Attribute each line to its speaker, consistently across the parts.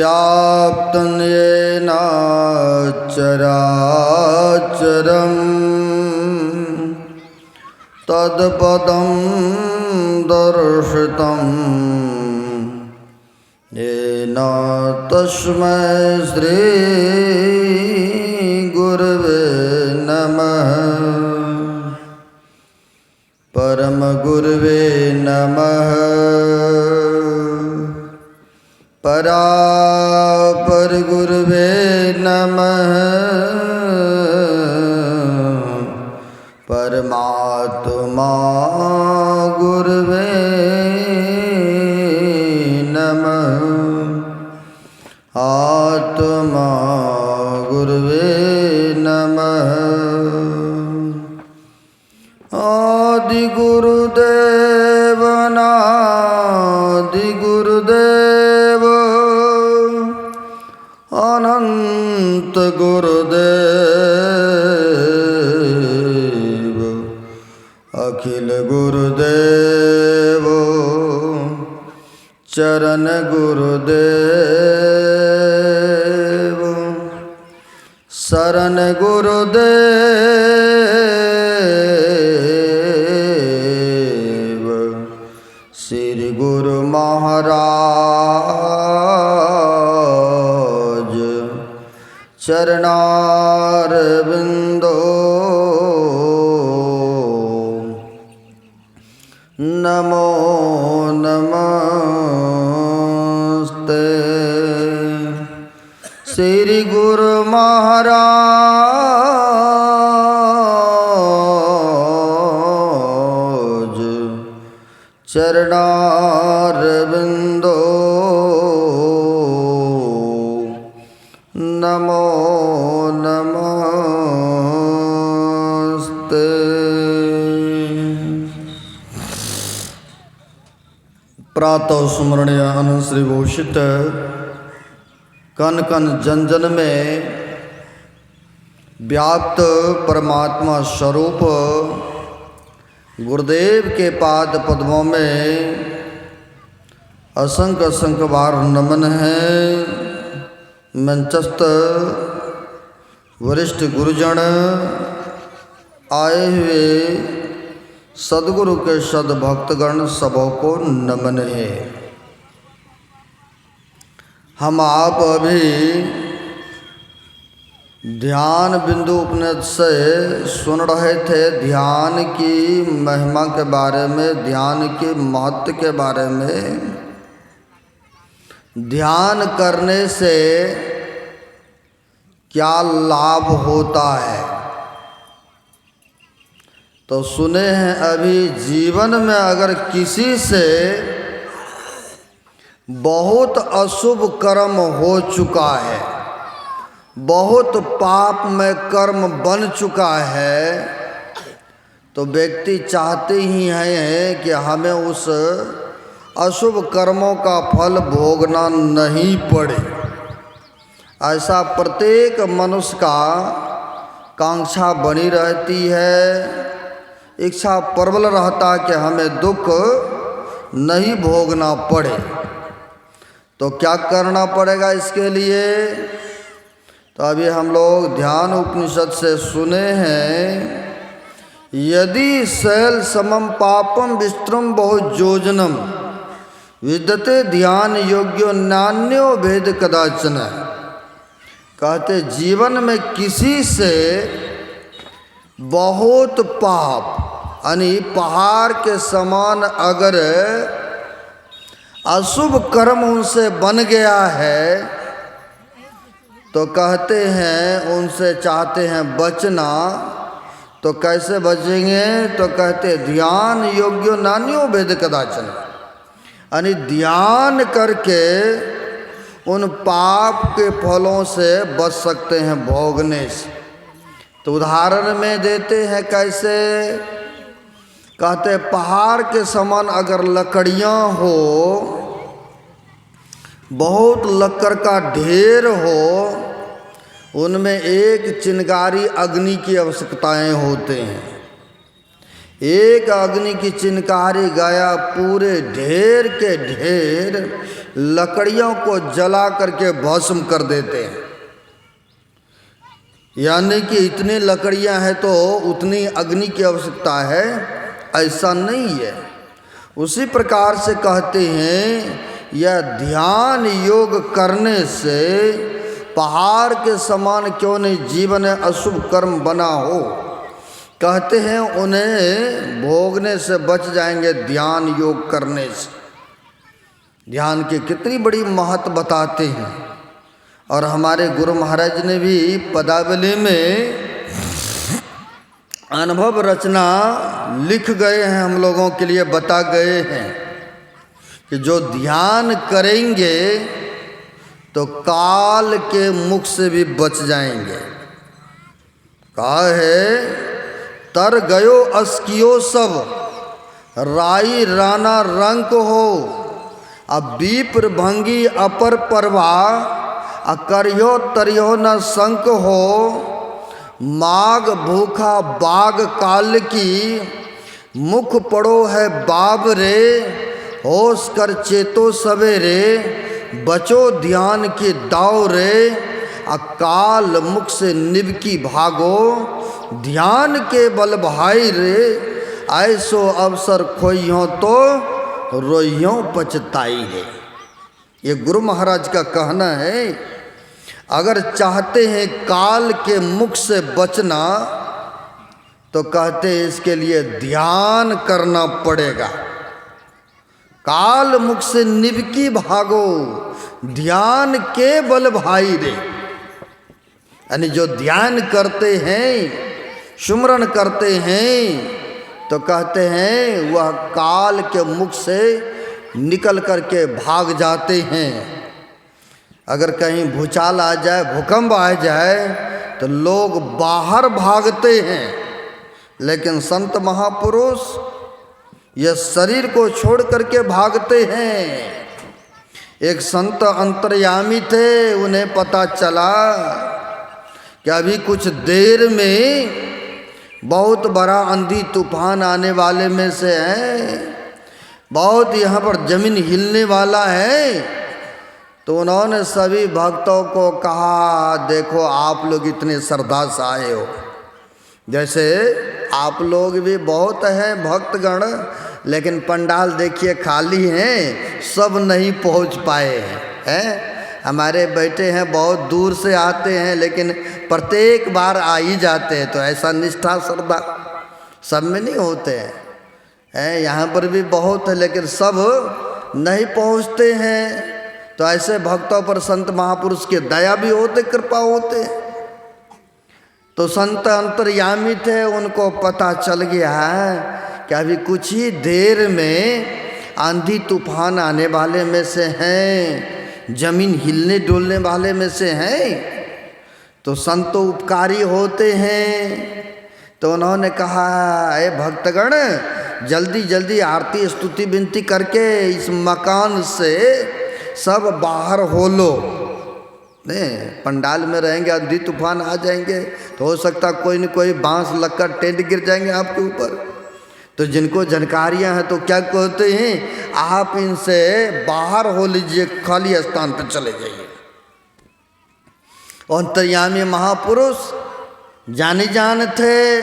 Speaker 1: व्याप्तं येन चराचरं तत्पदं दर्शितं येन तस्मै श्री गुरवे नमः। परम गुरवे नमः। परापर गुरवे नमः। परमात्मा गुरवे नमः। आत्मा गुरवे नमः। आदि गुरुदेव नादि गुरुदेव अनंत गुरुदेव अखिल गुरुदेव चरण गुरुदेव शरण गुरुदेव श्री गुरु महाराज चरणारविंदो नमो नमस्ते। श्री गुरु महाराज चरणारविंदो नमो नमस्ते। प्रातः स्मरणीय अनंत श्री भूषित कन कन जन जन में व्याप्त परमात्मा स्वरूप गुरुदेव के पाद पद्मों में असंख्य असंख्य बार नमन है। मंचस्थ वरिष्ठ गुरुजन आए हुए सदगुरु के सद्भक्तगण सबों को नमन है। हम आप अभी ध्यान बिंदु उपनिषद से सुन रहे थे ध्यान की महिमा के बारे में, ध्यान के महत्व के बारे में। ध्यान करने से क्या लाभ होता है तो सुने हैं। अभी जीवन में अगर किसी से बहुत अशुभ कर्म हो चुका है, बहुत पाप में कर्म बन चुका है, तो व्यक्ति चाहते ही हैं कि हमें उस अशुभ कर्मों का फल भोगना नहीं पड़े। ऐसा प्रत्येक मनुष्य का कांक्षा बनी रहती है, इच्छा प्रबल रहता कि हमें दुख नहीं भोगना पड़े। तो क्या करना पड़ेगा इसके लिए? तो अभी हम लोग ध्यान उपनिषद से सुने हैं, यदि शैल समम पापम विस्तृम बहुयोजनम विद्यते ध्यान योग्यो नान्यो भेद कदाचन। कहते जीवन में किसी से बहुत पाप यानी पहाड़ के समान अगर अशुभ कर्म उनसे बन गया है तो कहते हैं उनसे चाहते हैं बचना। तो कैसे बचेंगे? तो कहते ध्यान योग्यो नान्यो भेद कदाचन, यानी ध्यान करके उन पाप के फलों से बच सकते हैं भोगने से। तो उदाहरण में देते हैं कैसे। कहते पहाड़ के समान अगर लकड़ियाँ हो, बहुत लक्कड़ का ढेर हो, उनमें एक चिनगारी अग्नि की आवश्यकताएं होते हैं। एक अग्नि की चिनकारी गया पूरे ढेर के ढेर लकड़ियों को जला करके भस्म कर देते हैं। यानी कि इतनी लकड़ियां हैं तो उतनी अग्नि की आवश्यकता है, ऐसा नहीं है। उसी प्रकार से कहते हैं यह ध्यान योग करने से पहाड़ के समान क्यों नहीं जीवन में अशुभ कर्म बना हो, कहते हैं उन्हें भोगने से बच जाएंगे ध्यान योग करने से। ध्यान की कितनी बड़ी महत्व बताते हैं। और हमारे गुरु महाराज ने भी पदावली में अनुभव रचना लिख गए हैं, हम लोगों के लिए बता गए हैं कि जो ध्यान करेंगे तो काल के मुख से भी बच जाएंगे। कहा है तर गयो अस्कियो सब राई राना रंक हो, अब विप्र भंगी अपर परवा अकरियो तरियो न संक हो, माग भूखा बाग काल की मुख पड़ो है बाब रे, होश कर चेतो सवेरे बचो ध्यान के दाव रे, अकाल मुख से निबकी भागो ध्यान के बल भाई रे, ऐसो अवसर खोइयों तो रोइयों पछताई है। ये गुरु महाराज का कहना है। अगर चाहते हैं काल के मुख से बचना तो कहते हैं इसके लिए ध्यान करना पड़ेगा। काल मुख से निबकी भागो ध्यान के बल भाई रे, यानी जो ध्यान करते हैं सुमरन करते हैं तो कहते हैं वह काल के मुख से निकल करके भाग जाते हैं। अगर कहीं भूचाल आ जाए, भूकंप आ जाए तो लोग बाहर भागते हैं, लेकिन संत महापुरुष यह शरीर को छोड़ करके भागते हैं। एक संत अंतर्यामी थे, उन्हें पता चला कि अभी कुछ देर में बहुत बड़ा आंधी तूफान आने वाले में से है, बहुत यहाँ पर जमीन हिलने वाला है। तो उन्होंने सभी भक्तों को कहा देखो आप लोग इतने श्रद्धा से आए हो, जैसे आप लोग भी बहुत हैं भक्तगण, लेकिन पंडाल देखिए खाली हैं, सब नहीं पहुंच पाए हैं। हमारे बेटे हैं बहुत दूर से आते हैं, लेकिन प्रत्येक बार आ ही जाते हैं। तो ऐसा निष्ठा श्रद्धा सब में नहीं होते हैं। यहाँ पर भी बहुत है, लेकिन सब नहीं पहुँचते हैं। तो ऐसे भक्तों पर संत महापुरुष के दया भी होते, कृपा होते। तो संत अंतर्यामी थे, उनको पता चल गया है कि अभी कुछ ही देर में आंधी तूफान आने वाले में से हैं, जमीन हिलने डोलने वाले में से हैं। तो संत तो उपकारी होते हैं। तो उन्होंने कहा अरे भक्तगण जल्दी जल्दी आरती स्तुति विनती करके इस मकान से सब बाहर हो लो। नहीं पंडाल में रहेंगे, आंधी तूफान आ जाएंगे तो हो सकता कोई न कोई बांस लगकर टेंट गिर जाएंगे आपके ऊपर। तो जिनको जानकारियां हैं तो क्या कहते हैं आप इनसे बाहर हो लीजिए, खाली स्थान पर चले जाइए। अंतर्यामी महापुरुष जानी जान थे।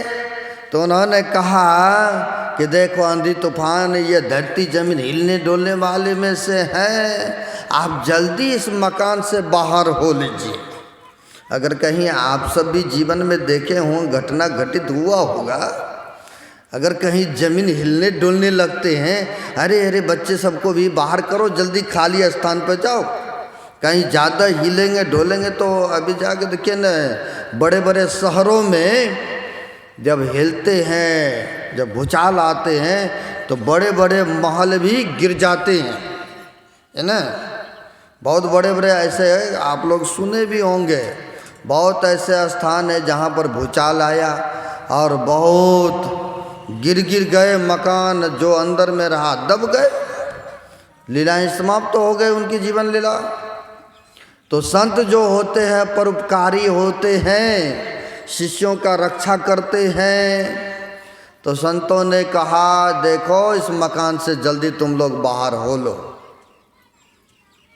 Speaker 1: तो उन्होंने कहा कि देखो आंधी तूफान ये धरती जमीन हिलने डोलने वाले में से है, आप जल्दी इस मकान से बाहर हो लीजिए। अगर कहीं आप सब भी जीवन में देखे हों, घटना घटित हुआ होगा, अगर कहीं जमीन हिलने डोलने लगते हैं, अरे अरे बच्चे सबको भी बाहर करो, जल्दी खाली स्थान पर जाओ। कहीं ज़्यादा हिलेंगे डोलेंगे तो अभी जाके देखिए न, बड़े बड़े शहरों में जब हिलते हैं, जब भूचाल आते हैं तो बड़े बड़े महल भी गिर जाते हैं, है ना। बहुत बड़े बड़े ऐसे आप लोग सुने भी होंगे, बहुत ऐसे स्थान है जहाँ पर भूचाल आया और बहुत गिर गए मकान, जो अंदर में रहा दब गए, लीलाएं समाप्त तो हो गए उनकी जीवन लीला। तो संत जो होते हैं परोपकारी होते हैं, शिष्यों का रक्षा करते हैं। तो संतों ने कहा देखो इस मकान से जल्दी तुम लोग बाहर हो लो।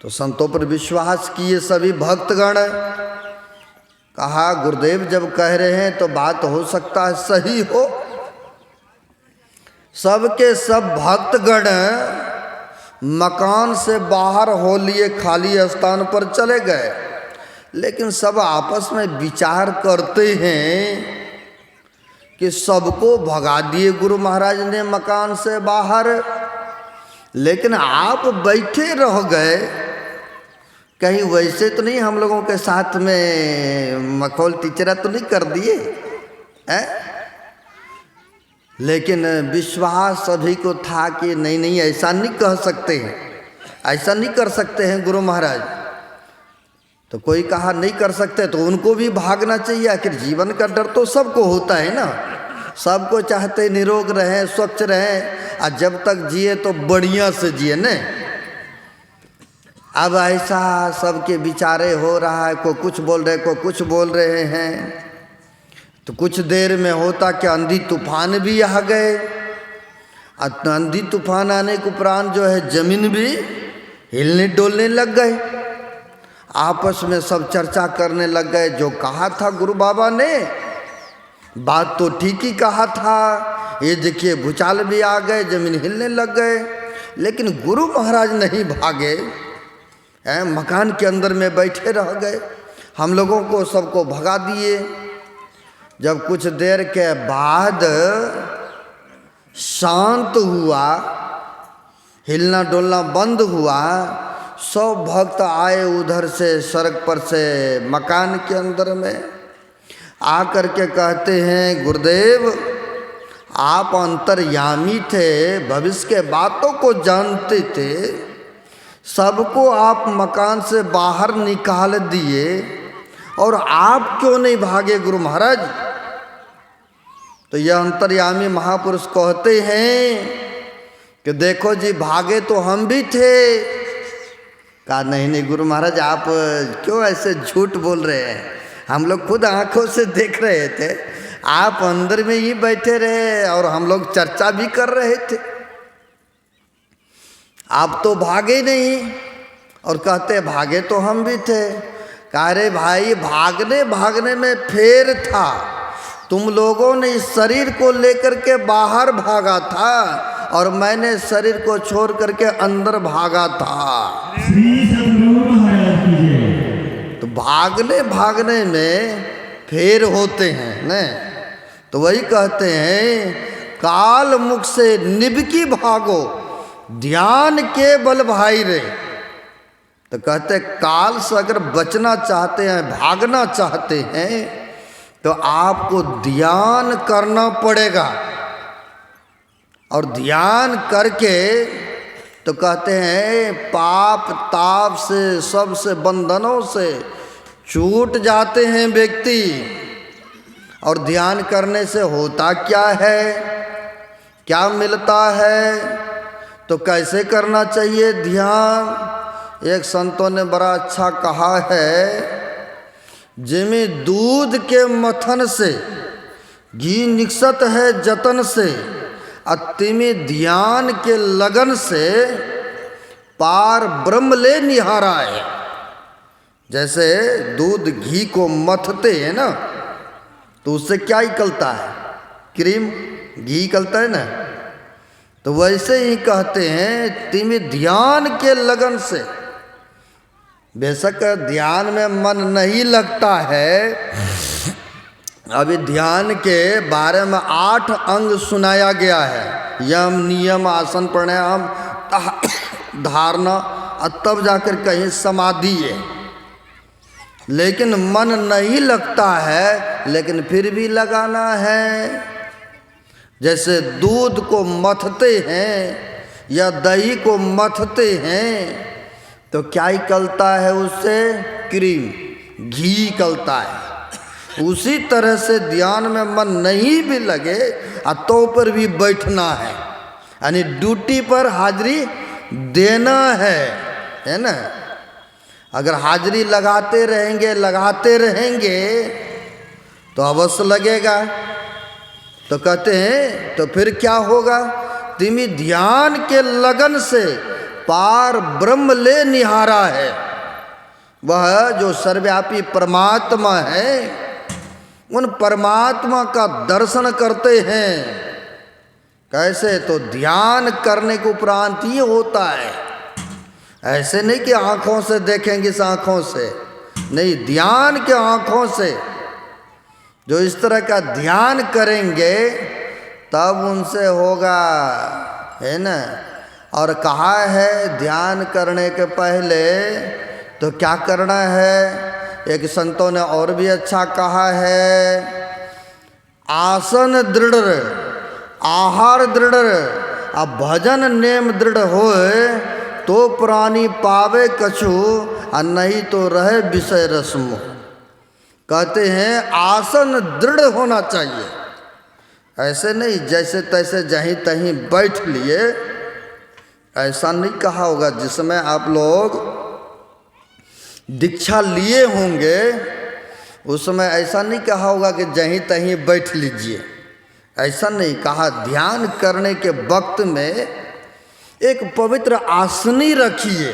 Speaker 1: तो संतों पर विश्वास किए सभी भक्तगण। कहा गुरुदेव जब कह रहे हैं तो बात हो सकता है सही हो। सबके सब भक्तगण मकान से बाहर हो लिए खाली स्थान पर चले गए, लेकिन सब आपस में विचार करते हैं कि सबको भगा दिए गुरु महाराज ने मकान से बाहर, लेकिन आप बैठे रह गए। कहीं वैसे तो नहीं हम लोगों के साथ में मखौल टीचरा तो नहीं कर दिए हैं? लेकिन विश्वास सभी को था कि नहीं नहीं ऐसा नहीं कह सकते हैं, ऐसा नहीं कर सकते हैं गुरु महाराज। तो कोई कहा नहीं कर सकते तो उनको भी भागना चाहिए। आखिर जीवन का डर तो सबको होता है ना, सबको चाहते निरोग रहें, स्वच्छ रहें, और जब तक जिए तो बढ़िया से जिए न। अब ऐसा सबके विचारे हो रहा है, कोई कुछ बोल रहे कोई कुछ बोल रहे हैं। तो कुछ देर में होता कि आंधी तूफान भी आ गए। आंधी तूफान आने के उपरांत जो है जमीन भी हिलने डोलने लग गए। आपस में सब चर्चा करने लग गए, जो कहा था गुरु बाबा ने बात तो ठीक ही कहा था। ये देखिए भूचाल भी आ गए, जमीन हिलने लग गए, लेकिन गुरु महाराज नहीं भागे, मकान के अंदर में बैठे रह गए। हम लोगों को सबको भगा दिए। जब कुछ देर के बाद शांत हुआ, हिलना डोलना बंद हुआ, सब भक्त आए उधर से सड़क पर से मकान के अंदर में आकर के कहते हैं गुरुदेव आप अंतर्यामी थे, भविष्य के बातों को जानते थे, सबको आप मकान से बाहर निकाल दिए और आप क्यों नहीं भागे गुरु महाराज? तो यह अंतर्यामी महापुरुष कहते हैं कि देखो जी भागे तो हम भी थे। कहा नहीं नहीं गुरु महाराज आप क्यों ऐसे झूठ बोल रहे हैं, हम लोग खुद आंखों से देख रहे थे, आप अंदर में ही बैठे रहे और हम लोग चर्चा भी कर रहे थे, आप तो भागे नहीं। और कहते भागे तो हम भी थे। कहा रे भाई भागने भागने में फेर था, तुम लोगों ने इस शरीर को लेकर के बाहर भागा था और मैंने शरीर को छोड़ करके अंदर भागा था। तो भागने भागने में फेर होते हैं न। तो वही कहते हैं काल मुख से निबकी भागो ध्यान के बल भाई रे। तो कहते काल से अगर बचना चाहते हैं, भागना चाहते हैं, तो आपको ध्यान करना पड़ेगा। और ध्यान करके तो कहते हैं पाप ताप से सबसे बंधनों से छूट जाते हैं व्यक्ति। और ध्यान करने से होता क्या है, क्या मिलता है, तो कैसे करना चाहिए ध्यान? एक संतों ने बड़ा अच्छा कहा है, जिमें दूध के मथन से घी निकसत है जतन से, अतिमे ध्यान के लगन से पार ब्रह्म ले निहारा है। जैसे दूध घी को मथते हैं ना, तो उससे क्या निकलता है, क्रीम घी निकलता है ना। तो वैसे ही कहते हैं तिमे ध्यान के लगन से। बेशक ध्यान में मन नहीं लगता है। अभी ध्यान के बारे में 8 अंग सुनाया गया है, यम नियम आसन प्राणायाम धारणा, और तब जाकर कहीं समाधि है। लेकिन मन नहीं लगता है, लेकिन फिर भी लगाना है। जैसे दूध को मथते हैं या दही को मथते हैं तो क्या निकलता है उससे, क्रीम घी निकलता है। उसी तरह से ध्यान में मन नहीं भी लगे तो पर भी बैठना है, यानी ड्यूटी पर हाजिरी देना है ना। अगर हाजिरी लगाते रहेंगे तो अवश्य लगेगा। तो कहते हैं तो फिर क्या होगा, तिमी ध्यान के लगन से पार ब्रह्म ले निहारा है। वह जो सर्वव्यापी परमात्मा है, उन परमात्मा का दर्शन करते हैं। कैसे? तो ध्यान करने के उपरांत ही होता है। ऐसे नहीं कि आँखों से देखेंगे, इस आँखों से नहीं, ध्यान के आँखों से जो इस तरह का ध्यान करेंगे तब उनसे होगा, है ना। और कहा है ध्यान करने के पहले तो क्या करना है? एक संतों ने और भी अच्छा कहा है, आसन दृढ़, आहार दृढ़, अब भजन नेम दृढ़ होए तो प्राणी पावे कछु, और नहीं तो रहे विषय रस्म। कहते हैं आसन दृढ़ होना चाहिए। ऐसे नहीं जैसे तैसे जहीं तहीं बैठ लिए, ऐसा नहीं कहा होगा। जिसमें आप लोग दीक्षा लिए होंगे उसमें ऐसा नहीं कहा होगा कि जहीं तहीं बैठ लीजिए, ऐसा नहीं कहा। ध्यान करने के वक्त में एक पवित्र आसनी रखिए,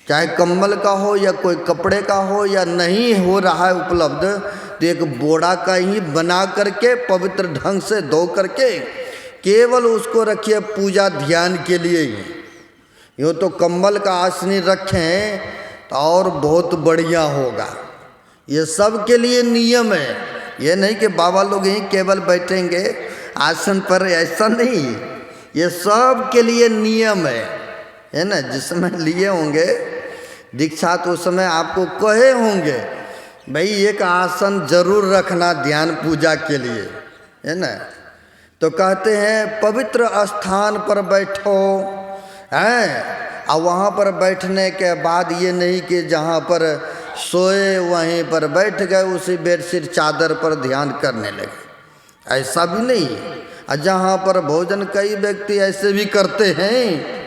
Speaker 1: चाहे कम्बल का हो या कोई कपड़े का हो, या नहीं हो रहा है उपलब्ध तो एक बोड़ा का ही बना करके पवित्र ढंग से धो करके केवल उसको रखिए पूजा ध्यान के लिए ही। यूँ तो कम्बल का आसनी रखें तो और बहुत बढ़िया होगा। ये सब के लिए नियम है, ये नहीं कि बाबा लोग ही केवल बैठेंगे आसन पर, ऐसा नहीं। ये सब के लिए नियम है ना। जिसमें लिए होंगे दीक्षा तो उस समय आपको कहे होंगे भाई एक आसन जरूर रखना ध्यान पूजा के लिए, है ना। तो कहते हैं पवित्र स्थान पर बैठो, हैं। और वहाँ पर बैठने के बाद ये नहीं कि जहाँ पर सोए वहीं पर बैठ गए, उसी बेडशीट चादर पर ध्यान करने लगे, ऐसा भी नहीं। और जहाँ पर भोजन, कई व्यक्ति ऐसे भी करते हैं,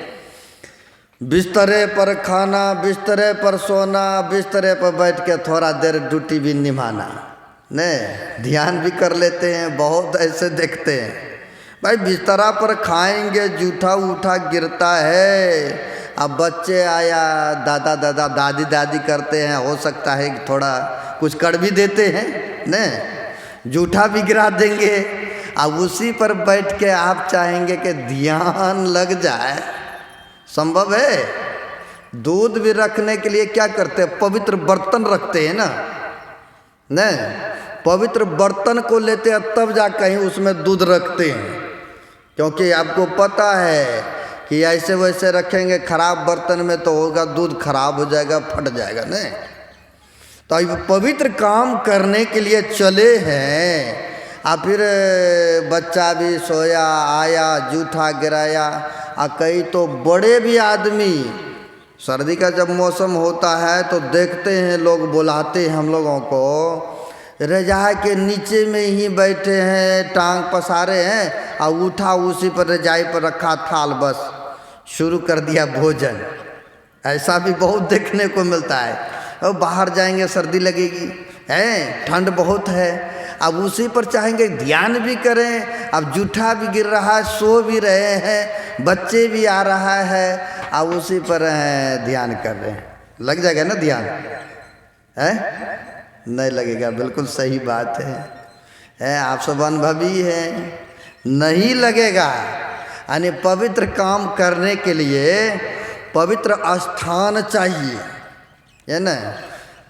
Speaker 1: बिस्तरे पर खाना, बिस्तरे पर सोना, बिस्तरे पर बैठ के थोड़ा देर ड्यूटी भी निभाना, नहीं ध्यान भी कर लेते हैं। बहुत ऐसे देखते हैं भाई बिस्तरा पर खाएंगे, जूठा उठा गिरता है। अब बच्चे आया दादा दादा दादी दादी करते हैं, हो सकता है कि थोड़ा कुछ कर भी देते हैं, नहीं जूठा भी गिरा देंगे। अब उसी पर बैठ के आप चाहेंगे कि ध्यान लग जाए, संभव है? दूध भी रखने के लिए क्या करते हैं? पवित्र बर्तन रखते हैं ना, नहीं पवित्र बर्तन को लेते हैं तब जा कहीं उसमें दूध रखते हैं, क्योंकि आपको पता है कि ऐसे वैसे रखेंगे खराब बर्तन में तो होगा दूध खराब हो जाएगा, फट जाएगा, नहीं। तो अब पवित्र काम करने के लिए चले हैं, और फिर बच्चा भी सोया आया, जूठा गिराया। और कई तो बड़े भी आदमी, सर्दी का जब मौसम होता है तो देखते हैं लोग बुलाते हैं हम लोगों को, रजाई के नीचे में ही बैठे हैं, टांग पसारे हैं, और उठा उसी पर रजाई पर रखा थाल, बस शुरू कर दिया भोजन। ऐसा भी बहुत देखने को मिलता है। और बाहर जाएंगे सर्दी लगेगी, है ठंड बहुत है, अब उसी पर चाहेंगे ध्यान भी करें। अब जूठा भी गिर रहा है, सो भी रहे हैं, बच्चे भी आ रहा है, अब उसी पर ध्यान कर रहे हैं। लग जाएगा ना ध्यान? है नहीं लगेगा, बिल्कुल सही बात है आप सब अनुभवी हैं, नहीं लगेगा। यानी पवित्र काम करने के लिए पवित्र स्थान चाहिए, है ना।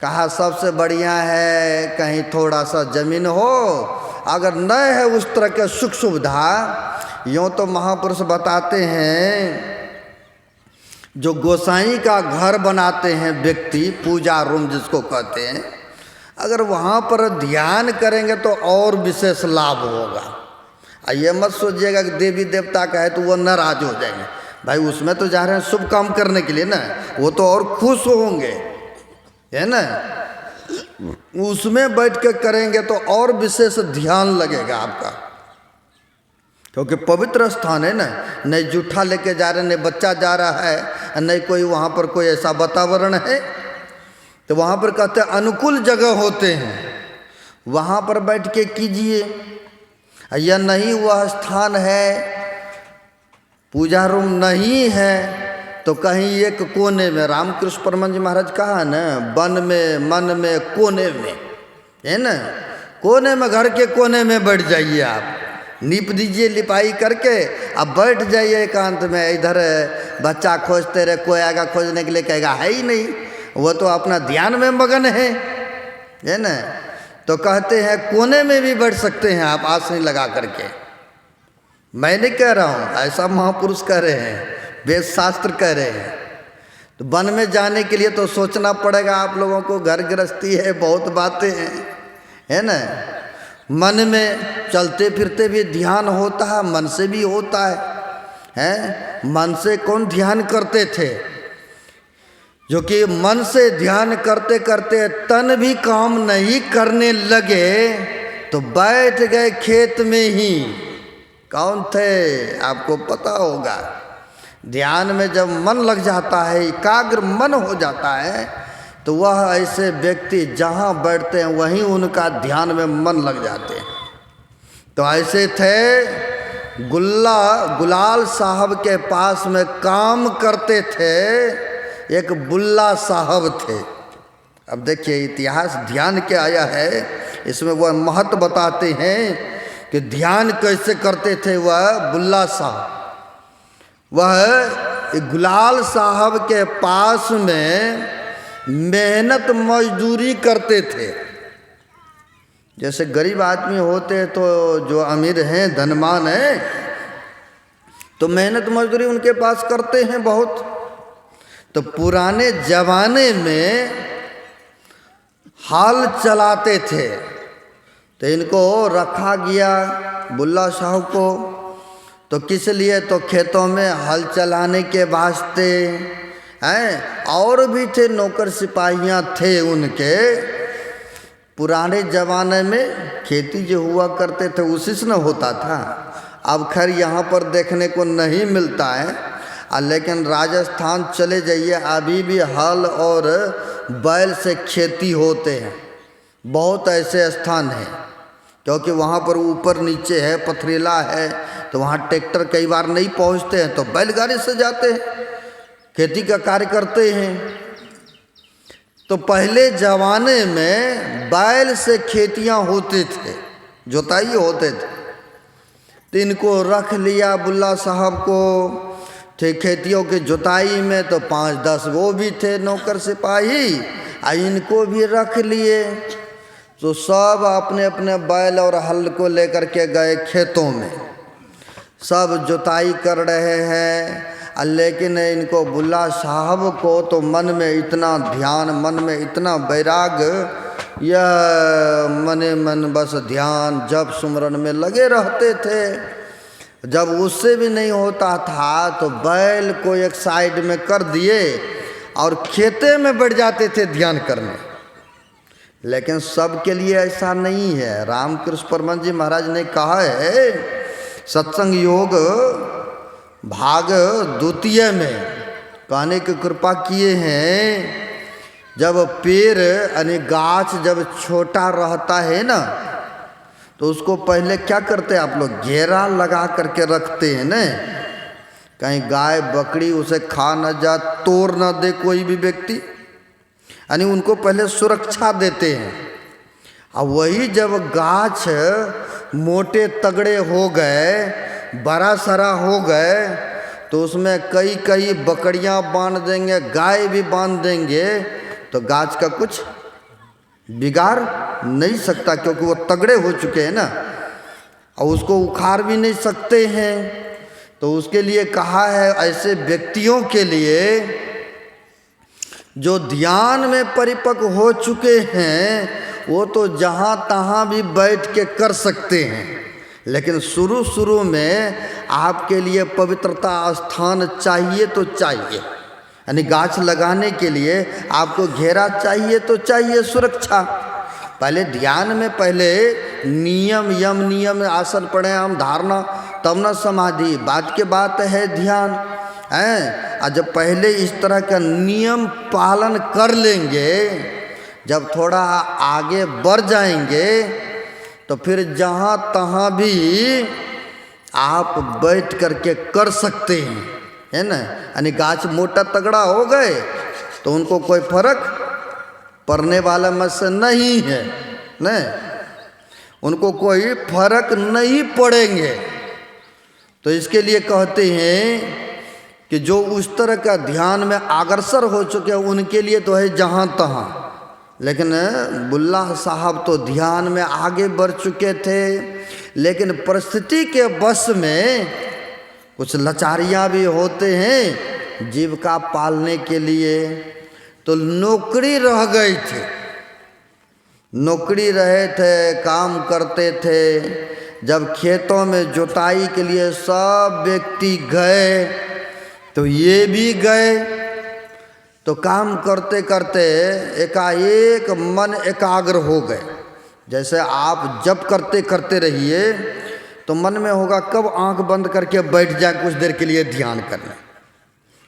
Speaker 1: कहा सबसे बढ़िया है कहीं थोड़ा सा जमीन हो, अगर न है उस तरह के सुख सुविधा। यूँ तो महापुरुष बताते हैं जो गोसाई का घर बनाते हैं व्यक्ति, पूजा रूम जिसको कहते हैं, अगर वहाँ पर ध्यान करेंगे तो और विशेष लाभ होगा। ये मत सोचिएगा कि देवी देवता का है तो वो नाराज हो जाएंगे, भाई उसमें तो जा रहे हैं शुभ काम करने के लिए ना, वो तो और खुश होंगे, है ना। उसमें बैठ के करेंगे तो और विशेष ध्यान लगेगा आपका, क्योंकि पवित्र स्थान है ना। नहीं जूठा लेके जा रहे, नहीं बच्चा जा रहा है, नहीं कोई वहाँ पर कोई ऐसा वातावरण है, तो वहाँ पर कहते हैं अनुकूल जगह होते हैं, वहाँ पर बैठ के कीजिए। या नहीं वह स्थान है, पूजा रूम नहीं है, तो कहीं एक कोने में, रामकृष्ण परमहंस जी महाराज कहा ना, वन में, मन में, कोने में, है ना, कोने में, घर के कोने में बैठ जाइए आप, नीप दीजिए लिपाई करके, अब बैठ जाइए एकांत में। इधर बच्चा खोजते रहे, कोई आएगा खोजने के लिए, कहेगा है ही नहीं, वो तो अपना ध्यान में मगन है ना। तो कहते हैं कोने में भी बैठ सकते हैं आप आसन लगा करके। मैं नहीं कह रहा हूँ, ऐसा महापुरुष कह रहे हैं, वेद शास्त्र कह रहे हैं। तो वन में जाने के लिए तो सोचना पड़ेगा आप लोगों को, घर गृहस्थी है, बहुत बातें हैं, है ना। मन में चलते फिरते भी ध्यान होता है, मन से भी होता है। मन से कौन ध्यान करते थे, जो कि मन से ध्यान करते करते तन भी काम नहीं करने लगे तो बैठ गए खेत में ही। कौन थे आपको पता होगा। ध्यान में जब मन लग जाता है, एकाग्र मन हो जाता है, तो वह ऐसे व्यक्ति जहाँ बैठते हैं वहीं उनका ध्यान में मन लग जाते हैं। तो ऐसे थे गुलाल साहब के पास में काम करते थे, एक बुल्ला साहब थे। अब देखिए इतिहास ध्यान के आया है, इसमें वह महत्व बताते हैं कि ध्यान कैसे करते थे वह बुल्ला साहब। वह गुलाल साहब के पास में मेहनत मजदूरी करते थे। जैसे गरीब आदमी होते हैं तो जो अमीर हैं, धनवान हैं, तो मेहनत मजदूरी उनके पास करते हैं बहुत। तो पुराने जमाने में हाल चलाते थे, तो इनको रखा गया बुल्ला साहब को। तो किस लिए, तो खेतों में हल चलाने के वास्ते हैं। और भी थे नौकर सिपाहियाँ थे उनके। पुराने ज़माने में खेती जो हुआ करते थे उसी से न होता था। अब खैर यहाँ पर देखने को नहीं मिलता है, लेकिन राजस्थान चले जाइए, अभी भी हल और बैल से खेती होते हैं। बहुत ऐसे स्थान हैं, क्योंकि वहाँ पर ऊपर नीचे है, पथरीला है, तो वहाँ ट्रैक्टर कई बार नहीं पहुँचते हैं, तो बैलगाड़ी से जाते हैं, खेती का कार्य करते हैं। तो पहले ज़माने में बैल से खेतियाँ होते थे, जोताई होते थे। तो इनको रख लिया बुल्ला साहब को, थे खेतियों की जुताई में, तो 5-10 वो भी थे नौकर सिपाही, इनको भी रख लिए। तो सब अपने अपने बैल और हल को लेकर के गए खेतों में, सब जुताई कर रहे हैं। लेकिन इनको बुल्ला साहब को तो मन में इतना ध्यान, मन में इतना वैराग, यह मने मन बस ध्यान जप सुमरन में लगे रहते थे। जब उससे भी नहीं होता था तो बैल को एक साइड में कर दिए और खेते में बैठ जाते थे ध्यान करने। लेकिन सबके लिए ऐसा नहीं है। रामकृष्ण परमहंस जी महाराज ने कहा है सत्संग योग भाग 2 में, कहने की कृपा किए हैं, जब पेड़ यानी गाछ जब छोटा रहता है ना, तो उसको पहले क्या करते हैं आप लोग, घेरा लगा करके रखते हैं ना, कहीं गाय बकरी उसे खा न जा, तोड़ न दे कोई भी व्यक्ति, यानी उनको पहले सुरक्षा देते हैं। और वही जब गाछ मोटे तगड़े हो गए, बड़ा सारा हो गए, तो उसमें कई कई बकरियां बांध देंगे, गाय भी बांध देंगे, तो गाछ का कुछ बिगाड़ नहीं सकता, क्योंकि वो तगड़े हो चुके हैं ना, और उसको उखाड़ भी नहीं सकते हैं। तो उसके लिए कहा है ऐसे व्यक्तियों के लिए जो ध्यान में परिपक्व हो चुके हैं, वो तो जहाँ तहाँ भी बैठ के कर सकते हैं। लेकिन शुरू शुरू में आपके लिए पवित्रता स्थान चाहिए तो चाहिए, यानी गाछ लगाने के लिए आपको घेरा चाहिए तो चाहिए, सुरक्षा। पहले ध्यान में पहले नियम यम नियम आसन प्राणायाम धारणा, तब न समाधि, बाद के बात है ध्यान हैं। और जब पहले इस तरह का नियम पालन कर लेंगे, जब थोड़ा आगे बढ़ जाएंगे, तो फिर जहाँ तहाँ भी आप बैठ करके कर सकते हैं। है ना। यानी गाछ मोटा तगड़ा हो गए तो उनको कोई फर्क पड़ने वाला मत से नहीं है न, उनको कोई फर्क नहीं पड़ेंगे। तो इसके लिए कहते हैं कि जो उस तरह का ध्यान में अग्रसर हो चुके हैं उनके लिए तो है जहाँ तहाँ, लेकिन बुल्ला साहब तो ध्यान में आगे बढ़ चुके थे, लेकिन परिस्थिति के वश में कुछ लाचारियाँ भी होते हैं जीविका पालने के लिए। तो नौकरी रह गई थी, नौकरी रहे थे, काम करते थे। जब खेतों में जुताई के लिए सब व्यक्ति गए तो ये भी गए। तो काम करते करते एकाएक मन एकाग्र हो गए। जैसे आप जब करते करते रहिए तो मन में होगा कब आंख बंद करके बैठ जाए कुछ देर के लिए ध्यान करने।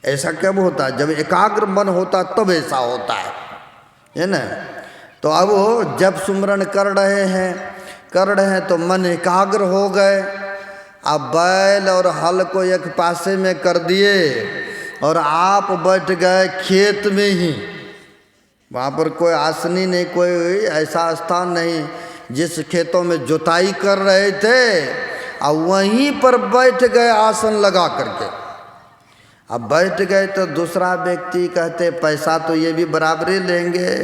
Speaker 1: ऐसा कब होता है? जब एकाग्र मन होता तब ऐसा होता है ना। तो अब जब सुमरन कर रहे हैं तो मन एकाग्र हो गए। अब बैल और हल को एक पासे में कर दिए और आप बैठ गए खेत में ही। वहाँ पर कोई आसनी नहीं, कोई ऐसा स्थान नहीं जिस खेतों में जुताई कर रहे थे, और वहीं पर बैठ गए आसन लगा करके। अब बैठ गए तो दूसरा व्यक्ति कहते पैसा तो ये भी बराबरी लेंगे,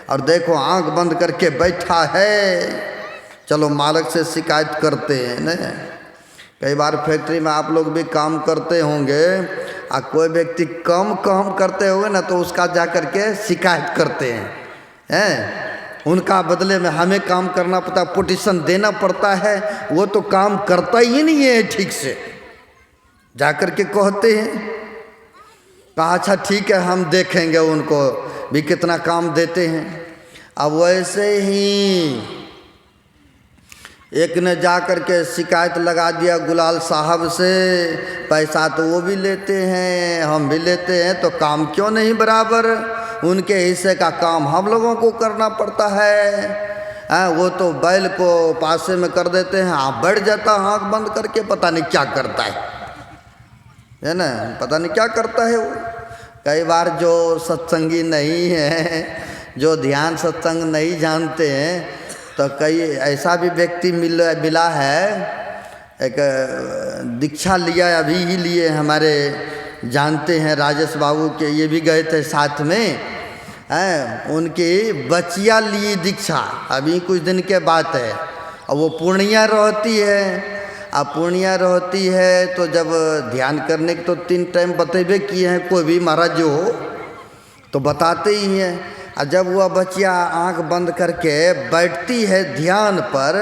Speaker 1: और देखो आंख बंद करके बैठा है, चलो मालिक से शिकायत करते हैं न। कई बार फैक्ट्री में आप लोग भी काम करते होंगे, और कोई व्यक्ति कम काम करते होंगे ना तो उसका जा कर के शिकायत करते हैं। उनका बदले में हमें काम करना पड़ता, पोजीशन देना पड़ता है, वो तो काम करता ही नहीं है ठीक से। जा कर के कहते हैं, कहा अच्छा ठीक है हम देखेंगे उनको भी कितना काम देते हैं। अब वैसे ही एक ने जा कर के शिकायत लगा दिया गुलाल साहब से, पैसा तो वो भी लेते हैं हम भी लेते हैं, तो काम क्यों नहीं बराबर? उनके हिस्से का काम हम लोगों को करना पड़ता है। वो तो बैल को पासे में कर देते हैं, आप बैठ जाता आँख बंद करके, पता नहीं क्या करता है ना, पता नहीं क्या करता है वो। कई बार जो सत्संगी नहीं है, जो ध्यान सत्संग नहीं जानते हैं, तो कई ऐसा भी व्यक्ति मिला है, एक दीक्षा लिया अभी ही लिए, हमारे जानते हैं राजेश बाबू के, ये भी गए थे साथ में, उनकी बचिया ली दीक्षा, अभी कुछ दिन के बात है। और वो पूर्णिया रहती है, अब पूर्णिया रहती है तो जब ध्यान करने के तो 3 टाइम बतेबे किए हैं, कोई भी महाराज जो हो तो बताते ही हैं। और जब वह बच्चिया आंख बंद करके बैठती है ध्यान पर,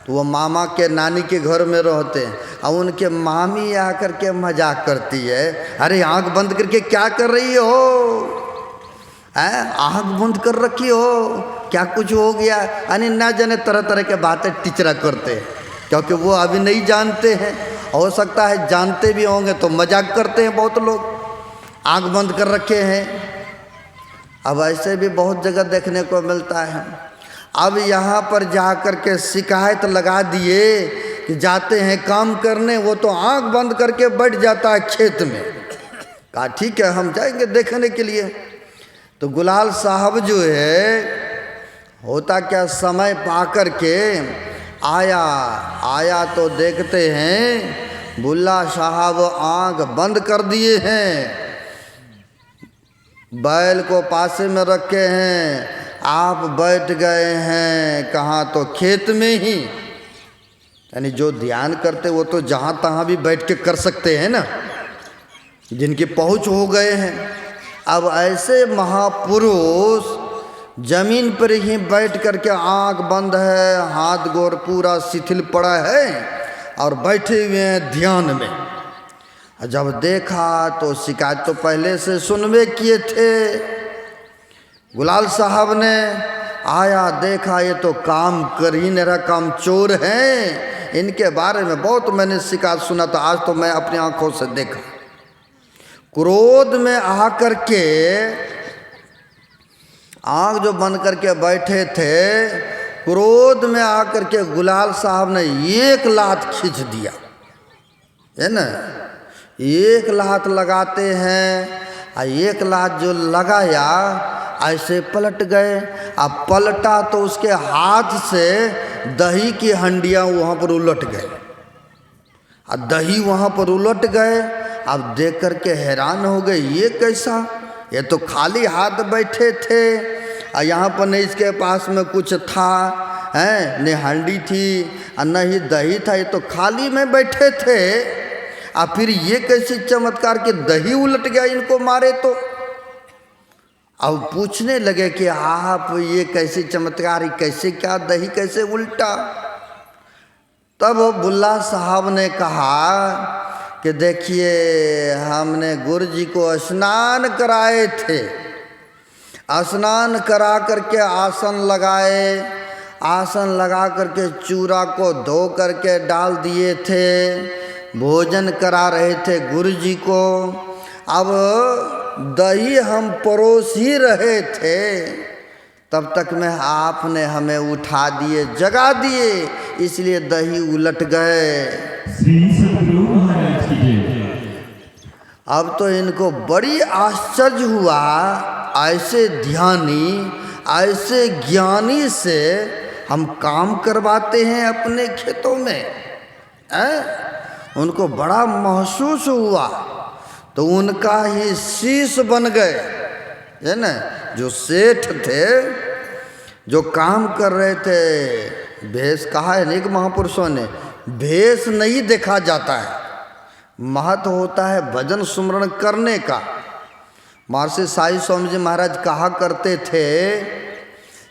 Speaker 1: तो वो मामा के नानी के घर में रहते हैं, और उनके मामी आकर के मजाक करती है, अरे आंख बंद करके क्या कर रही हो? आंख बंद कर रखी हो, क्या कुछ हो गया? यानी ना जाने तरह तरह के बातें टिचरा करते हैं, क्योंकि वो अभी नहीं जानते हैं। हो सकता है जानते भी होंगे तो मजाक करते हैं बहुत लोग, आंख बंद कर रखे हैं। अब ऐसे भी बहुत जगह देखने को मिलता है। अब यहाँ पर जा कर के शिकायत लगा दिए कि जाते हैं काम करने, वो तो आंख बंद करके बैठ जाता है खेत में। कहा ठीक है हम जाएंगे देखने के लिए। तो गुलाल साहब जो है, होता क्या, समय पा कर के आया तो देखते हैं बुल्ला साहब आंख बंद कर दिए हैं, बैल को पासे में रखे हैं, आप बैठ गए हैं कहाँ? तो खेत में ही। यानी जो ध्यान करते वो तो जहाँ तहाँ भी बैठ के कर सकते हैं ना, जिनकी पहुँच हो गए हैं। अब ऐसे महापुरुष जमीन पर ही बैठ करके आँख बंद है, हाथ गोर पूरा शिथिल पड़ा है और बैठे हुए हैं ध्यान में। जब देखा तो शिकायत तो पहले से सुनवे किए थे। गुलाल साहब ने आया देखा ये तो काम कर ही नहीं रहा, काम चोर हैं, इनके बारे में बहुत मैंने शिकायत सुना था, आज तो मैं अपनी आंखों से देखा। क्रोध में आकर के आंख जो बंद करके बैठे थे, क्रोध में आकर के गुलाल साहब ने एक लात खींच दिया, है ना। एक लात लगाते हैं, एक लात जो लगाया ऐसे पलट गए। अब पलटा तो उसके हाथ से दही की हंडियाँ वहाँ पर उलट गए, और दही वहाँ पर उलट गए। अब देख कर के हैरान हो गए, ये कैसा, ये तो खाली हाथ बैठे थे, और यहाँ पर नहीं इसके पास में कुछ था, हैं न हंडी थी और न ही दही था, ये तो खाली में बैठे थे। और फिर ये कैसे चमत्कार कि दही उलट गया इनको मारे तो। अब पूछने लगे कि आप ये कैसे चमत्कार, कैसे क्या दही कैसे उल्टा। तब बुल्ला साहब ने कहा कि देखिए हमने गुरु जी को स्नान कराए थे, स्नान करा करके आसन लगाए, आसन लगा करके चूरा को धो करके डाल दिए थे, भोजन करा रहे थे गुरु जी को। अब दही हम परोस ही रहे थे, तब तक में आपने हमें उठा दिए, जगा दिए, इसलिए दही उलट गए। अब तो इनको बड़ी आश्चर्य हुआ, ऐसे ध्यानी ऐसे ज्ञानी से हम काम करवाते हैं अपने खेतों में, उनको बड़ा महसूस हुआ। तो उनका ही शीश बन गए, है ना। जो सेठ थे, जो काम कर रहे थे, भेष कहा है अनेक महापुरुषों ने, भेष नहीं देखा जाता है, महत्व होता है भजन सुमरण करने का। महर्षि साईं स्वामी जी महाराज कहा करते थे,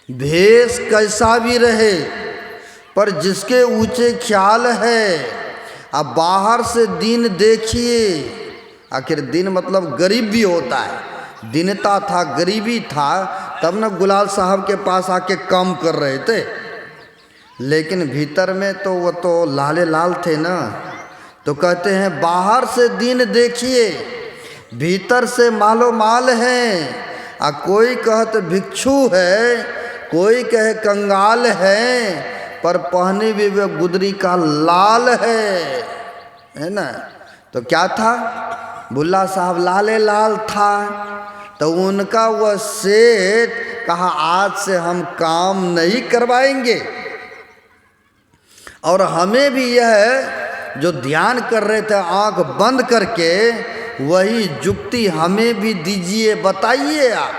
Speaker 1: भेष कैसा भी रहे पर जिसके ऊंचे ख्याल है, अब बाहर से दीन देखिए, आखिर दिन मतलब गरीब भी होता है, दीनता था, गरीबी था, तब न गुलाल साहब के पास आके काम कर रहे थे। लेकिन भीतर में तो वो तो लाले लाल थे ना। तो कहते हैं बाहर से दीन देखिए, भीतर से मालो माल है। कोई कहते भिक्षु है, कोई कहे कंगाल है, पर पहने भी वे गुदरी का लाल है ना। तो क्या था, बुल्ला साहब लाले लाल था। तो उनका वह सेठ कहा आज से हम काम नहीं करवाएंगे, और हमें भी यह जो ध्यान कर रहे थे आंख बंद करके, वही जुक्ति हमें भी दीजिए, बताइए आप।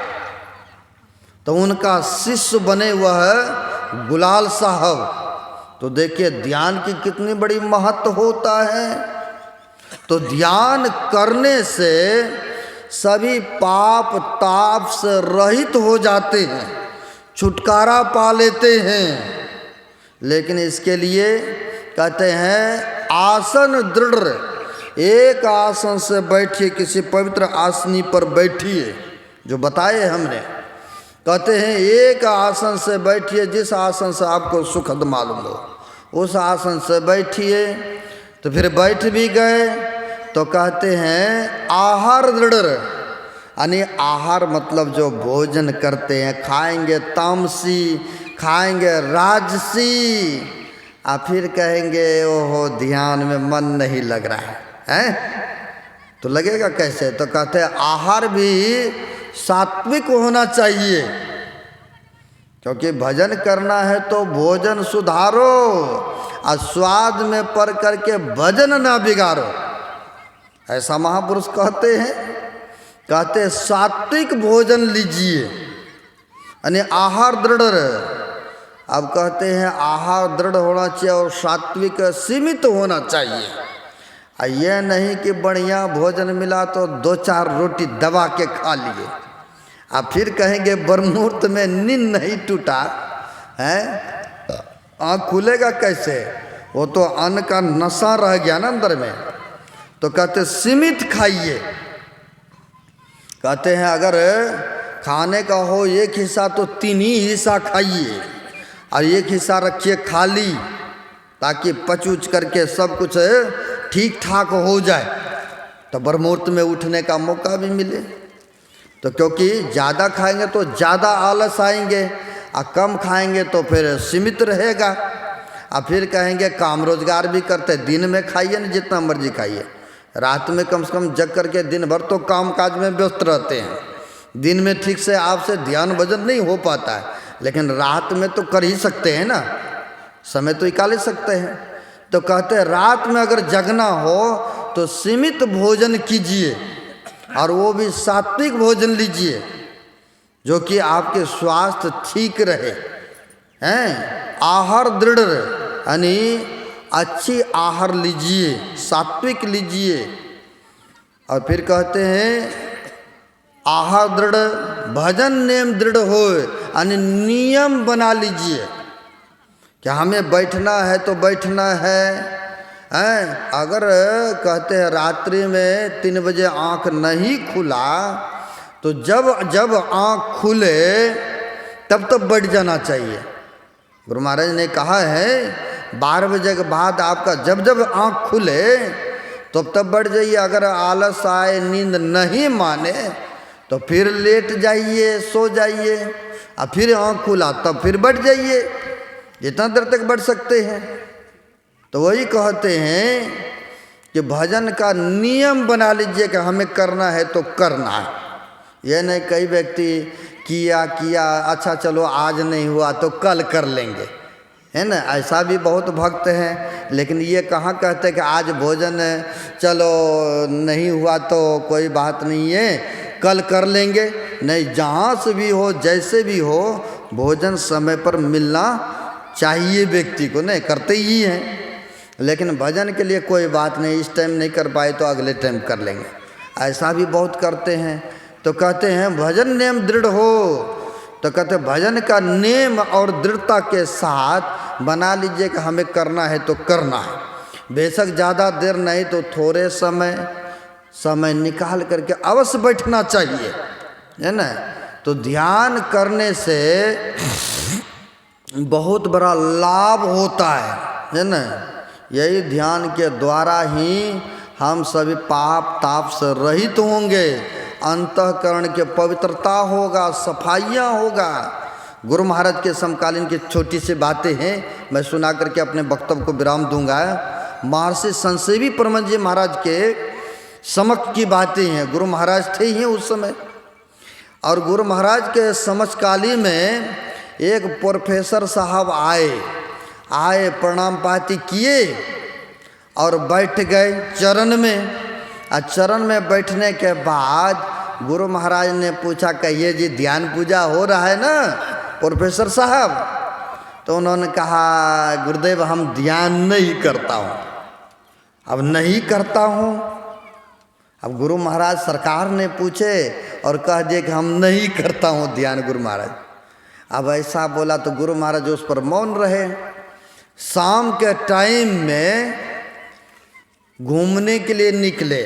Speaker 1: तो उनका शिष्य बने वह गुलाल साहब। तो देखिए ध्यान की कितनी बड़ी महत्व होता है। तो ध्यान करने से सभी पाप ताप से रहित हो जाते हैं, छुटकारा पा लेते हैं। लेकिन इसके लिए कहते हैं आसन दृढ़, एक आसन से बैठिए, किसी पवित्र आसनी पर बैठिए, जो बताए हमने। कहते हैं एक आसन से बैठिए, जिस आसन से आपको सुखद मालूम हो उस आसन से बैठिए। तो फिर बैठ भी गए। तो कहते हैं आहार दृढ़, यानी आहार मतलब जो भोजन करते हैं, खाएंगे तामसी, खाएंगे राजसी, और फिर कहेंगे ओहो ध्यान में मन नहीं लग रहा है, तो लगेगा कैसे। तो कहते हैं आहार भी सात्विक होना चाहिए, क्योंकि भजन करना है तो भोजन सुधारो, और स्वाद में पड़ करके भजन ना बिगाड़ो, ऐसा महापुरुष कहते हैं। कहते सात्विक भोजन लीजिए, यानी आहार दृढ़। अब कहते हैं आहार दृढ़ होना चाहिए और सात्विक सीमित होना चाहिए। यह नहीं कि बढ़िया भोजन मिला तो 2-4 रोटी दबा के खा लिए, अब फिर कहेंगे ब्रह्ममुहूर्त में नींद नहीं टूटा है, आँख खुलेगा कैसे, वो तो अन्न का नशा रह गया ना अंदर में। तो कहते सीमित खाइए। कहते हैं अगर खाने का हो एक हिस्सा तो 3 ही हिस्सा खाइए, और एक हिस्सा रखिए खाली, ताकि पच उच करके सब कुछ ठीक ठाक हो जाए, तो ब्रह्ममुहूर्त में उठने का मौका भी मिले। तो क्योंकि ज़्यादा खाएंगे तो ज़्यादा आलस आएंगे, और कम खाएंगे तो फिर सीमित रहेगा। और फिर कहेंगे काम रोजगार भी करते, दिन में खाइए ना जितना मर्जी खाइए, रात में कम से कम जग करके दिन भर तो काम काज में व्यस्त रहते हैं, दिन में ठीक से आपसे ध्यान भजन नहीं हो पाता है, लेकिन रात में तो कर ही सकते हैं ना, समय तो निकाल ही सकते हैं। तो कहते हैं रात में अगर जगना हो तो सीमित भोजन कीजिए और वो भी सात्विक भोजन लीजिए, जो कि आपके स्वास्थ्य ठीक रहे हैं। आहार दृढ़ यानी अच्छी आहार लीजिए, सात्विक लीजिए। और फिर कहते हैं आहार दृढ़ भजन नेम दृढ़ हो, यानी नियम बना लीजिए कि हमें बैठना है तो बैठना है। अगर कहते हैं रात्रि में 3 बजे आँख नहीं खुला तो जब जब आँख खुले तब तब बैठ जाना चाहिए। गुरु महाराज ने कहा है 12 बजे के बाद आपका जब जब आँख खुले तब बैठ जाइए। अगर आलस आए, नींद नहीं माने तो फिर लेट जाइए, सो जाइए, और फिर आँख खुला तब फिर बैठ जाइए, जितना देर तक बैठ सकते हैं। तो वही कहते हैं कि भजन का नियम बना लीजिए कि हमें करना है तो करना है। यह नहीं कई व्यक्ति किया अच्छा चलो आज नहीं हुआ तो कल कर लेंगे, है ना, ऐसा भी बहुत भक्त हैं। लेकिन ये कहाँ कहते कि आज भोजन चलो नहीं हुआ तो कोई बात नहीं है, कल कर लेंगे। नहीं, जहाँ से भी हो, जैसे भी हो, भोजन समय पर मिलना चाहिए व्यक्ति को, नहीं करते ही हैं। लेकिन भजन के लिए कोई बात नहीं, इस टाइम नहीं कर पाए तो अगले टाइम कर लेंगे, ऐसा भी बहुत करते हैं। तो कहते हैं भजन नेम दृढ़ हो, तो कहते हैं भजन का नेम और दृढ़ता के साथ बना लीजिए कि हमें करना है तो करना है। बेशक ज़्यादा देर नहीं तो थोड़े समय निकाल करके अवश्य बैठना चाहिए, है ना। तो ध्यान करने से बहुत बड़ा लाभ होता है ना। यही ध्यान के द्वारा ही हम सभी पाप ताप से रहित होंगे, अंतःकरण के पवित्रता होगा, सफाइयाँ होगा। गुरु महाराज के समकालीन की छोटी सी बातें हैं, मैं सुना करके अपने वक्तव्य को विराम दूंगा। महर्षि संसेवी परमहंस जी महाराज के समक्ष की बातें हैं। गुरु महाराज थे ही उस समय, और गुरु महाराज के समकालीन में एक प्रोफेसर साहब आए प्रणाम पाती किए और बैठ गए चरण में। और चरण में बैठने के बाद गुरु महाराज ने पूछा, कहिए जी ध्यान पूजा हो रहा है ना प्रोफेसर साहब? तो उन्होंने कहा, गुरुदेव हम ध्यान नहीं करता हूँ। अब नहीं करता हूँ, अब गुरु महाराज सरकार ने पूछे और कह दिए कि हम नहीं करता हूँ ध्यान। गुरु महाराज अब ऐसा बोला तो गुरु महाराज उस पर मौन रहे। शाम के टाइम में घूमने के लिए निकले,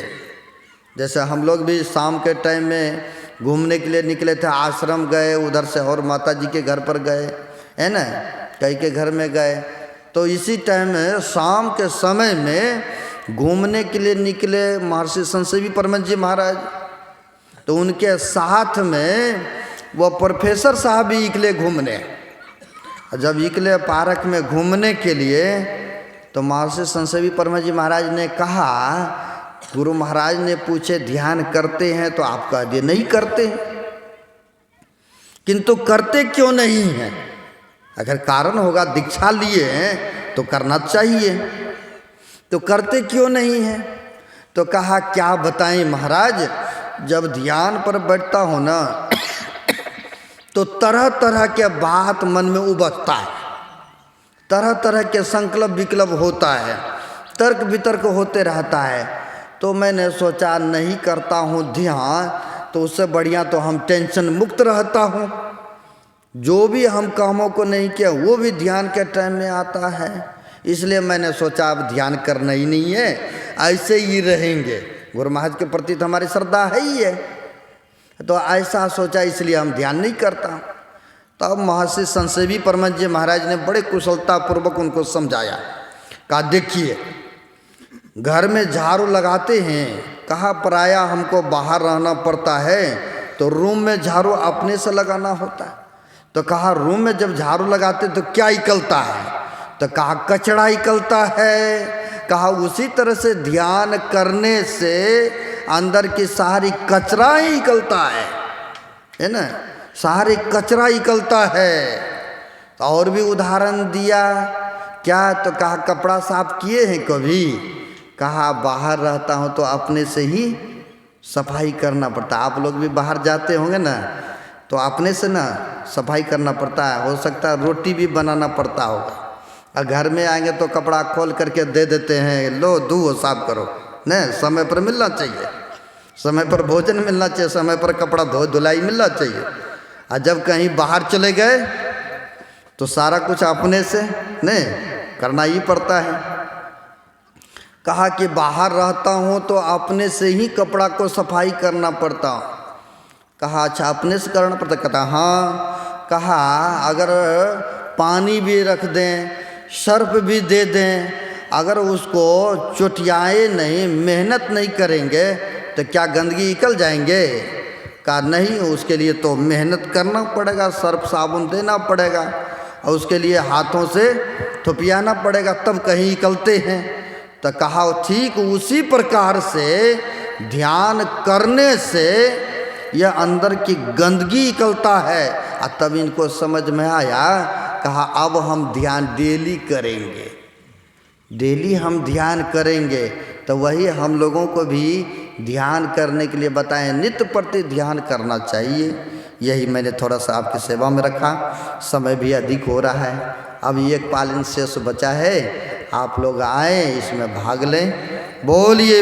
Speaker 1: जैसे हम लोग भी शाम के टाइम में घूमने के लिए निकले थे, आश्रम गए, उधर से और माता जी के घर पर गए, है ना, कई के घर में गए। तो इसी टाइम में शाम के समय में घूमने के लिए निकले महर्षि संसेवी परमहंस जी महाराज। तो उनके साथ में वो प्रोफेसर साहब भी निकले घूमने। जब निकले पार्क में घूमने के लिए तो महर्षि संसेवी परमहंस जी महाराज ने कहा, गुरु महाराज ने पूछे ध्यान करते हैं तो आप कह दिए नहीं करते, किंतु करते क्यों नहीं हैं? अगर कारण होगा, दीक्षा लिए हैं तो करना चाहिए, तो करते क्यों नहीं हैं? तो कहा क्या बताएं महाराज, जब ध्यान पर बैठता हूँ ना तो तरह तरह के बात मन में उबकता है, तरह तरह के संकल्प विकल्प होता है, तर्क वितर्क होते रहता है। तो मैंने सोचा नहीं करता हूँ ध्यान, तो उससे बढ़िया तो हम टेंशन मुक्त रहता हूँ। जो भी हम कामों को नहीं किया वो भी ध्यान के टाइम में आता है, इसलिए मैंने सोचा अब ध्यान करना ही नहीं है, ऐसे ही रहेंगे। गुरु महाराज के प्रति तो हमारी श्रद्धा है ही है, तो ऐसा सोचा इसलिए हम ध्यान नहीं करता। तब महर्षि संसेवी परमहंस जी महाराज ने बड़े कुशलता पूर्वक उनको समझाया। कहा देखिए, घर में झाड़ू लगाते हैं, कहा पराया हमको बाहर रहना पड़ता है तो रूम में झाड़ू अपने से लगाना होता है। तो कहा रूम में जब झाड़ू लगाते तो क्या निकलता है? तो कहा कचड़ा निकलता है, कहा उसी तरह से ध्यान करने से अंदर की सारी कचरा ही निकलता है ना, सारी कचरा निकलता है। और भी उदाहरण दिया क्या, तो कहा कपड़ा साफ किए हैं कभी, कहा बाहर रहता हूँ तो अपने से ही सफाई करना पड़ता। आप लोग भी बाहर जाते होंगे ना, तो अपने से ना सफाई करना पड़ता है। हो सकता है रोटी भी बनाना पड़ता होगा, और घर में आएंगे तो कपड़ा खोल करके दे देते हैं, लो धो साफ करो। नहीं, समय पर मिलना चाहिए, समय पर भोजन मिलना चाहिए, समय पर कपड़ा धुलाई मिलना चाहिए। और जब कहीं बाहर चले गए तो सारा कुछ अपने से नहीं करना ही पड़ता है। कहा कि बाहर रहता हूँ तो अपने से ही कपड़ा को सफाई करना पड़ता। कहा अच्छा अपने से करना पड़ता, कहता हाँ। कहा अगर पानी भी रख दें, सर्फ भी दे दें, अगर उसको चुटियाए नहीं, मेहनत नहीं करेंगे तो क्या गंदगी निकल जाएंगे? कहा नहीं, उसके लिए तो मेहनत करना पड़ेगा, सर्फ साबुन देना पड़ेगा, और उसके लिए हाथों से थुपियाना पड़ेगा, तब कहीं निकलते हैं। तो कहा ठीक उसी प्रकार से ध्यान करने से यह अंदर की गंदगी निकलता है। और तब इनको समझ में आया, कहा अब हम ध्यान डेली करेंगे, डेली हम ध्यान करेंगे। तो वही हम लोगों को भी ध्यान करने के लिए बताएं, नित्य प्रति ध्यान करना चाहिए। यही मैंने थोड़ा सा आपकी सेवा में रखा। समय भी अधिक हो रहा है, अब एक पालन शेष बचा है, आप लोग आए इसमें भाग लें। बोलिए